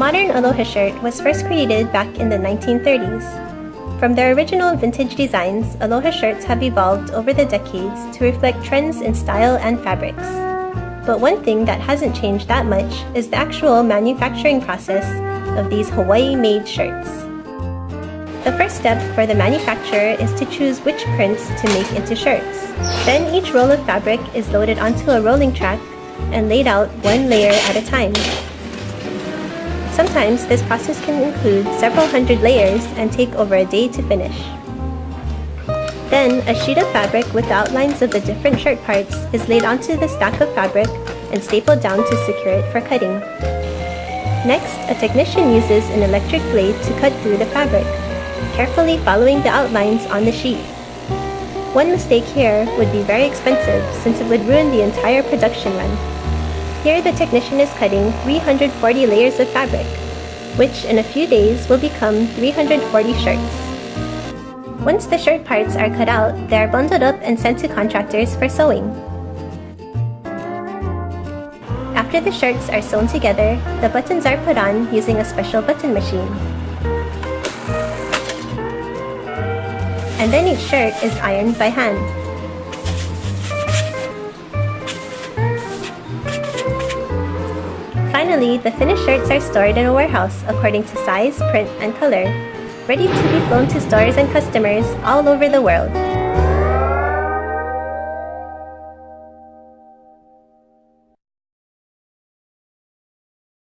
modern Aloha shirt was first created back in the 1930s. From their original vintage designs, Aloha shirts have evolved over the decades to reflect trends in style and fabrics. But one thing that hasn't changed that much is the actual manufacturing process of these Hawaii-made shirts. The first step for the manufacturer is to choose which prints to make into shirts. Then each roll of fabric is loaded onto a rolling track and laid out one layer at a time. Sometimes this process can include several hundred layers and take over a day to finish. Then a sheet of fabric with the outlines of the different shirt parts is laid onto the stack of fabric and stapled down to secure it for cutting. Next, a technician uses an electric blade to cut through the fabric, carefully following the outlines on the sheet. One mistake here would be very expensive since it would ruin the entire production run. Here the technician is cutting 340 layers of fabric, which in a few days will become 340 shirts. Once the shirt parts are cut out, they are bundled up and sent to contractors for sewing. After the shirts are sewn together, the buttons are put on using a special button machine. And then each shirt is ironed by hand. Finally, the finished shirts are stored in a warehouse according to size, print, and color, ready to be flown to stores and customers all over the world.